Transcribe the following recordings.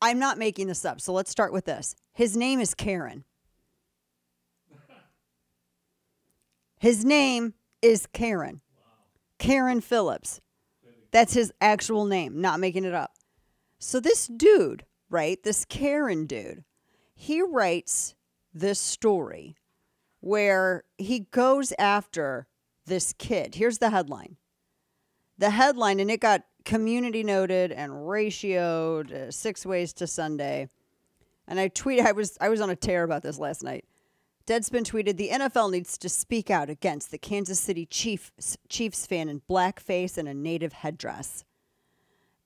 I'm not making this up. So let's start with this. His name is Karen. His name is Karen. Karen Phillips. That's his actual name, not making it up. So this dude, right, this Karen dude, he writes this story where he goes after this kid. Here's the headline. The headline, and it got community noted and ratioed 6 ways to Sunday. And I was on a tear about this last night. Deadspin tweeted, the NFL needs to speak out against the Kansas City Chiefs fan in blackface and a native headdress.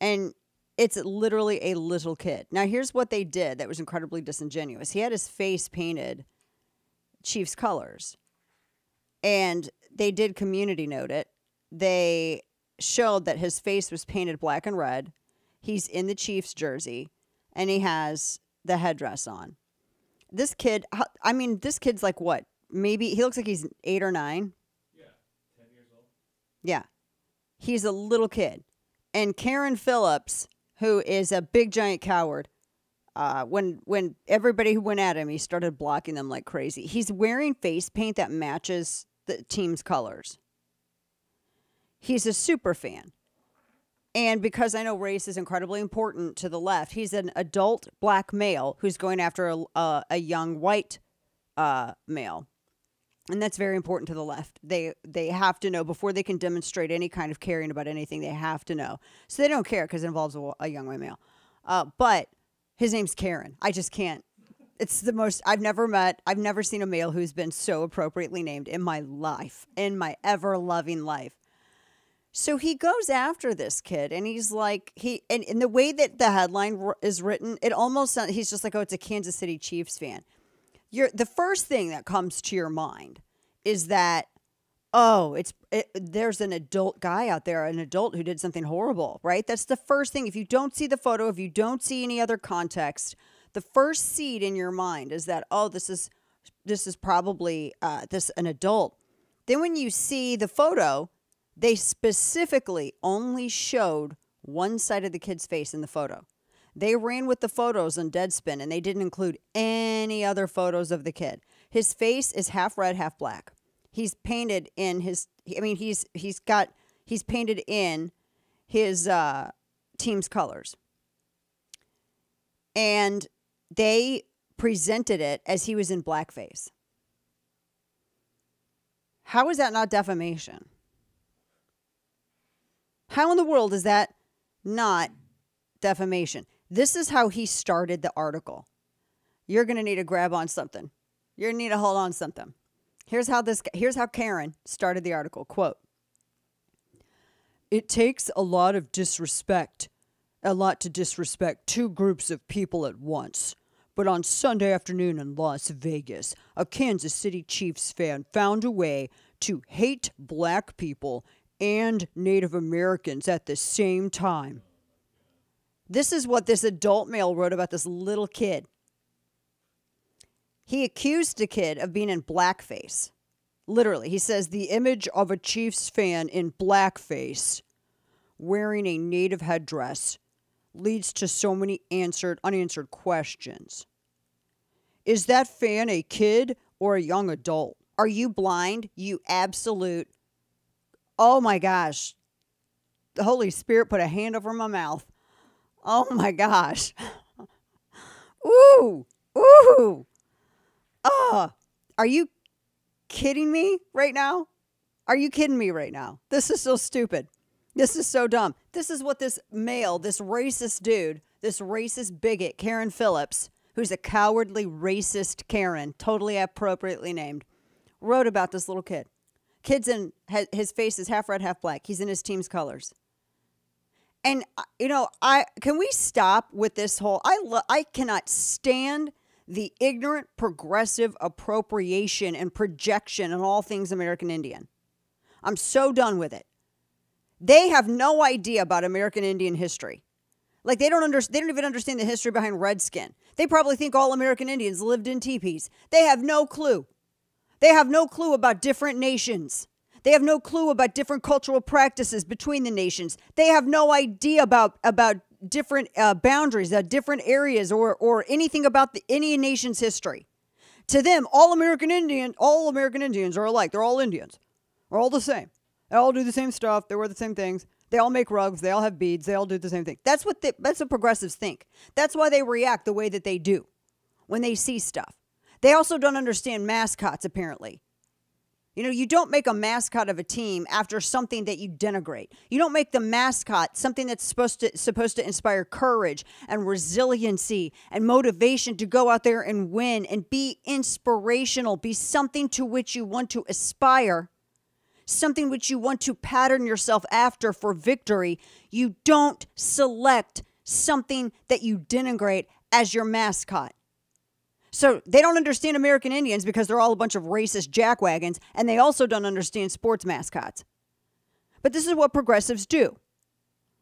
And it's literally a little kid. Now, here's what they did that was incredibly disingenuous. He had his face painted Chiefs colors. And they did community note it. They showed that his face was painted black and red. He's in the Chiefs jersey. And he has the headdress on. This kid, this kid's like what? Maybe he looks like he's 8 or 9. Yeah, 10 years old. Yeah. He's a little kid. And Karen Phillips, who is a big giant coward, when everybody who went at him, he started blocking them like crazy. He's wearing face paint that matches the team's colors. He's a super fan. And because I know race is incredibly important to the left, he's an adult black male who's going after a young white male. And that's very important to the left. They have to know before they can demonstrate any kind of caring about anything. They have to know. So they don't care because it involves a young white male. But his name's Karen. I just can't. It's the most I've never seen a male who's been so appropriately named in my life, in my ever-loving life. So he goes after this kid, and he's like, and in the way that the headline is written, it almost sounds, he's just like, oh, it's a Kansas City Chiefs fan. The first thing that comes to your mind is that, there's an adult guy out there, an adult who did something horrible, right? That's the first thing. If you don't see the photo, if you don't see any other context, the first seed in your mind is that, oh, this is probably an adult. Then when you see the photo, they specifically only showed one side of the kid's face in the photo. They ran with the photos on Deadspin, and they didn't include any other photos of the kid. His face is half red, half black. He's painted in he's painted in his team's colors. And they presented it as he was in blackface. How is that not defamation? How in the world is that not defamation? This is how he started the article. You're going to need to grab on something. You're going to need to hold on something. Here's how Karen started the article. Quote, "It takes a lot to disrespect two groups of people at once. But on Sunday afternoon in Las Vegas, a Kansas City Chiefs fan found a way to hate black people and Native Americans at the same time." This is what this adult male wrote about this little kid. He accused the kid of being in blackface. Literally, he says the image of a Chiefs fan in blackface wearing a native headdress leads to so many unanswered questions. Is that fan a kid or a young adult? Are you blind? You absolute... Oh my gosh. The Holy Spirit put a hand over my mouth. Oh my gosh. Ooh. Ooh. Are you kidding me right now? Are you kidding me right now? This is so stupid. This is so dumb. This is what this male, this racist dude, this racist bigot, Karen Phillips, who's a cowardly racist Karen, totally appropriately named, wrote about this little kid. His face is half red, half black. He's in his team's colors. And, can we stop with this whole, I cannot stand the ignorant, progressive appropriation and projection on all things American Indian. I'm so done with it. They have no idea about American Indian history. Like they don't even understand the history behind Redskin. They probably think all American Indians lived in teepees. They have no clue. They have no clue about different nations. They have no clue about different cultural practices between the nations. They have no idea about boundaries, different areas, or anything about any nation's history. To them, all American Indians are alike. They're all Indians. They're all the same. They all do the same stuff. They wear the same things. They all make rugs. They all have beads. They all do the same thing. That's what progressives think. That's why they react the way that they do when they see stuff. They also don't understand mascots, apparently. You know, you don't make a mascot of a team after something that you denigrate. You don't make the mascot something that's supposed to inspire courage and resiliency and motivation to go out there and win and be inspirational, be something to which you want to aspire, something which you want to pattern yourself after for victory. You don't select something that you denigrate as your mascot. So they don't understand American Indians because they're all a bunch of racist jackwagons, and they also don't understand sports mascots. But this is what progressives do.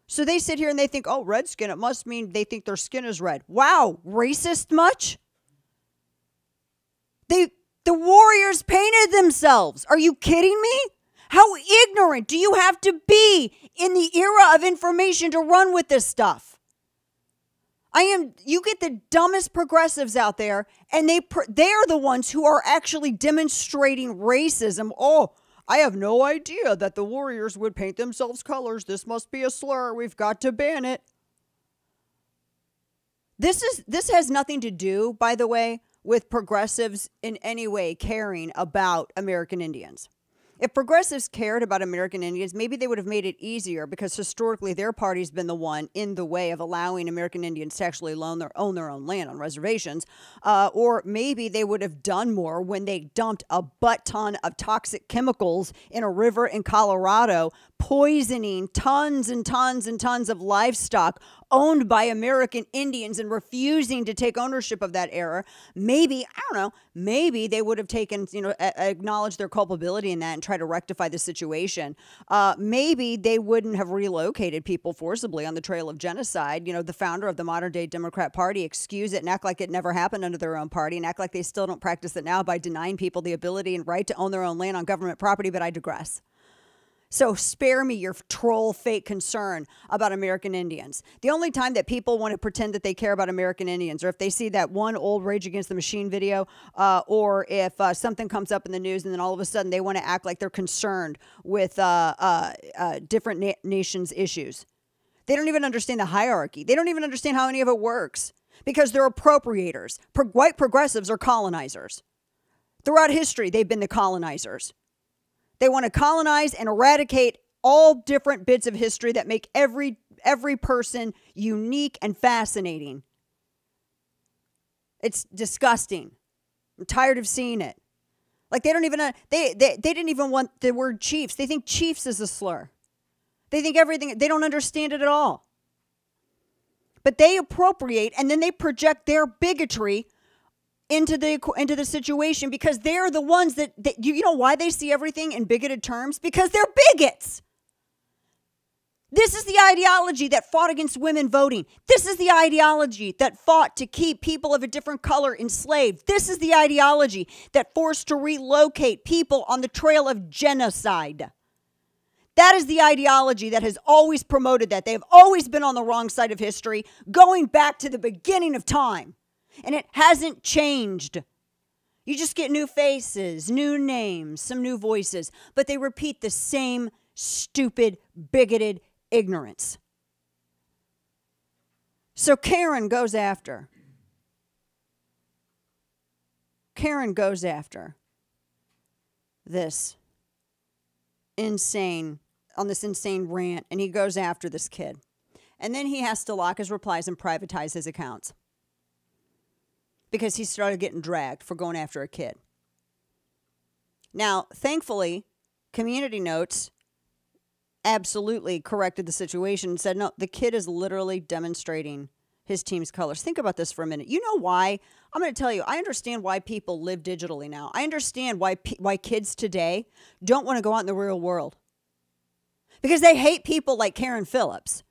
So they sit here and they think, oh, redskin, it must mean they think their skin is red. Wow, racist much? The Warriors painted themselves. Are you kidding me? How ignorant do you have to be in the era of information to run with this stuff? You get the dumbest progressives out there, and they're the ones who are actually demonstrating racism. Oh, I have no idea that the Warriors would paint themselves colors. This must be a slur. We've got to ban it. This has nothing to do, by the way, with progressives in any way caring about American Indians. If progressives cared about American Indians, maybe they would have made it easier because historically their party's been the one in the way of allowing American Indians to actually own their own land on reservations. Or maybe they would have done more when they dumped a butt ton of toxic chemicals in a river in Colorado, poisoning tons and tons and tons of livestock owned by American Indians and refusing to take ownership of that error. Maybe, I don't know, maybe they would have taken, acknowledged their culpability in that and tried to rectify the situation. Maybe they wouldn't have relocated people forcibly on the trail of genocide. You know, the founder of the modern day Democrat Party excuse it and act like it never happened under their own party and act like they still don't practice it now by denying people the ability and right to own their own land on government property, but I digress. So spare me your troll fake concern about American Indians. The only time that people want to pretend that they care about American Indians, or if they see that one old Rage Against the Machine video, or if something comes up in the news and then all of a sudden they want to act like they're concerned with different nations' issues. They don't even understand the hierarchy. They don't even understand how any of it works because they're appropriators. White progressives are colonizers. Throughout history, they've been the colonizers. They want to colonize and eradicate all different bits of history that make every person unique and fascinating. It's disgusting. I'm tired of seeing it. Like they didn't even want the word chiefs. They think chiefs is a slur. They think everything, they don't understand it at all. But they appropriate and then they project their bigotry into the situation because they're the ones that you know why they see everything in bigoted terms? Because they're bigots. This is the ideology that fought against women voting. This is the ideology that fought to keep people of a different color enslaved. This is the ideology that forced to relocate people on the trail of genocide. That is the ideology that has always promoted that. They have always been on the wrong side of history, going back to the beginning of time. And it hasn't changed. You just get new faces, new names, some new voices, but they repeat the same stupid, bigoted ignorance. So Karen goes after this insane rant, and he goes after this kid. And then he has to lock his replies and privatize his accounts, because he started getting dragged for going after a kid. Now, thankfully, Community Notes absolutely corrected the situation and said, no, the kid is literally demonstrating his team's colors. Think about this for a minute. You know why? I'm going to tell you, I understand why people live digitally now. I understand why kids today don't want to go out in the real world. Because they hate people like Karen Phillips.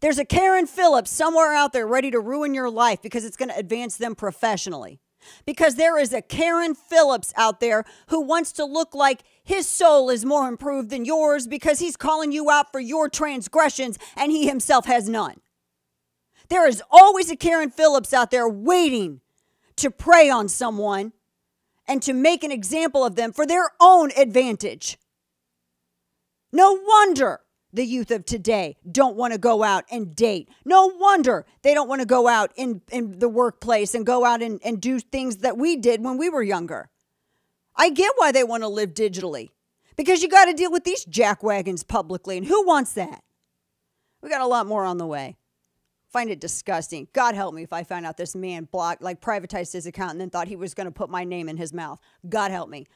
There's a Karen Phillips somewhere out there ready to ruin your life because it's going to advance them professionally. Because there is a Karen Phillips out there who wants to look like his soul is more improved than yours because he's calling you out for your transgressions and he himself has none. There is always a Karen Phillips out there waiting to prey on someone and to make an example of them for their own advantage. No wonder the youth of today don't want to go out and date. No wonder they don't want to go out in the workplace and go out and do things that we did when we were younger. I get why they want to live digitally, because you got to deal with these jackwagons publicly, and who wants that? We got a lot more on the way. Find it disgusting. God help me if I found out this man privatized his account and then thought he was going to put my name in his mouth. God help me.